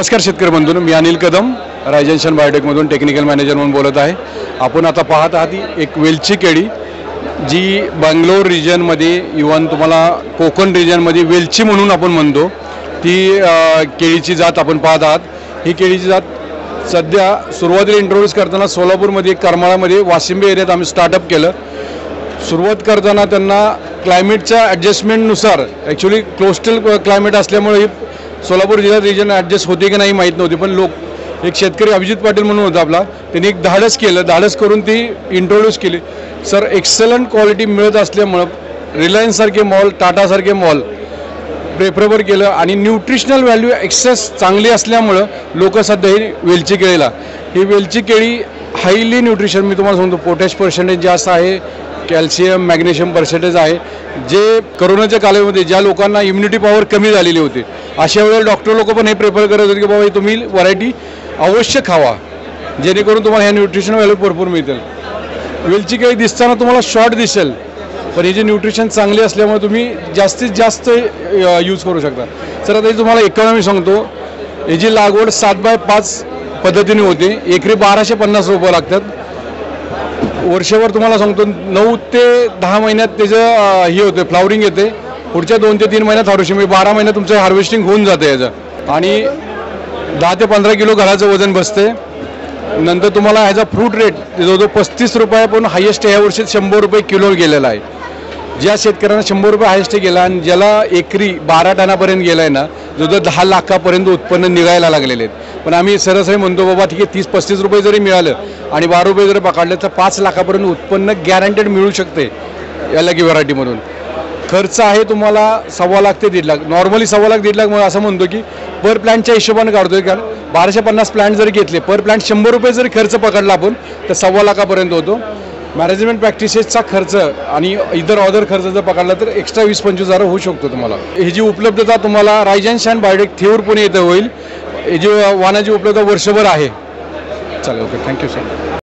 नमस्कार शेतकरी बंधूंनो, मी Anil Kadam रायजन बायोटेकमधून technical manager म्हणून बोलत आहे। आपण आता पाहत आहात एक वेलची केळी जी बंगलोर रिजनमध्ये इवन तुम्हाला कोकण रिजनमध्ये वेलची म्हणून आपण म्हणतो ती केळीची जात आपण पाहत आहात। ही केळीची जात सध्या सुरुवातीला इंट्रोड्यूस करताना सोलापूरमध्ये करमाळामध्ये वासिंबे एरियात आम्ही स्टार्टअप केलं। सुरुवात करताना त्यांना क्लायमेटच्या ॲडजस्टमेंटनुसार ॲक्च्युली कोस्टल क्लायमेट असल्यामुळे ही सोलापूर जिल्ह्यात रिजन ॲडजस्ट होते की नाही माहीत नव्हती, पण एक शेतकरी अभिजित पाटील म्हणून होता आपला, त्यांनी एक धाडस केलं, धाडस करून ती इंट्रोड्यूस केली। सर एक्सलंट क्वालिटी मिळत असल्यामुळं रिलायन्ससारखे मॉल, टाटासारखे मॉल प्रेफरेबल केलं आणि न्यूट्रिशनल व्हॅल्यू एक्सेस चांगली असल्यामुळं लोक सध्या ही वेलची केळीला, ही वेलची केळी हायली न्यूट्रिशन, मी तुम्हाला सांगतो पोटॅश पर्सेंटेज जास्त आहे, कॅल्शियम मॅग्नेशियम पर्सेंटेज आहे। जे कोरोनाच्या काळामध्ये ज्या लोकांना इम्युनिटी पॉवर कमी झालेली होती अशा वेळेला डॉक्टर लोक पण हे प्रेफर करत होते की बाबा तुम्ही व्हरायटी अवश्य खावा जेणेकरून तुम्हाला ह्या न्यूट्रिशन व्हॅल्यू भरपूर मिळतील। वेलची केळी दिसताना तुम्हाला शॉर्ट दिसेल, पण याची न्यूट्रिशन चांगली असल्यामुळे तुम्ही जास्तीत जास्त यूज करू शकता। सर आता तुम्हाला इकॉनॉमी सांगतो, याची लागवड 7x5 पद्धतीने होते, एकरी 1250 रुपये लागतात। वर्षभर तुम्हाला सांगतो 9 ते 10 महिन्यात त्याचं हे होते, फ्लावरिंग येते, पुढच्या 2 ते 3 महिन्यात हार्वेस्टिंग, 12 महिन्यात तुमचं हार्वेस्टिंग होऊन जातं याचं, आणि 10 ते 15 किलो घराचं वजन बसते। नंतर तुम्हाला ह्याचा फ्रूट रेट जवळजवळ 35 रुपये, पण हायेस्ट या वर्षी 100 रुपये किलो गेलेला आहे। ज्या शेतकऱ्यांना 100 रुपये हायेस्ट गेला आणि ज्याला एकरी 12 टनापर्यंत गेला आहे ना, जवळजवळ 10 लाखापर्यंत उत्पन्न निघायला लागलेले आहेत। पण आम्ही सरसरी म्हणतो बाबा ठीक आहे, 30-35 रुपये जरी मिळालं आणि 12 रुपये जरी पकडले तर 5 लाखापर्यंत उत्पन्न गॅरंटेड मिळू शकते या लकी व्हरायटीमधून। खर्च आहे तुम्हाला 1.25 लाख ते 1.5 लाख, नॉर्मली 1.25 लाख 1.5 लाख, म्हणून असं म्हणतो की पर प्लांटच्या हिशोबाने काढतोय, कारण 1250 प्लांट जरी घेतले, पर प्लांट 100 रुपये जरी खर्च पकडला आपण तर 1.25 लाखापर्यंत होतो। मॅनेजमेंट प्रॅक्टिसेसचा खर्च आणि इतर अदर खर्च जर पकडला तर एक्स्ट्रा 20-25 हजार होऊ शकतो तुम्हाला। ही जी उपलब्धता तुम्हाला रायजन बायोटेक थेऊर पुणे येथे होईल, ही जी वाहनाची उपलब्धता वर्षभर आहे। चालेल, ओके, थँक्यू सर।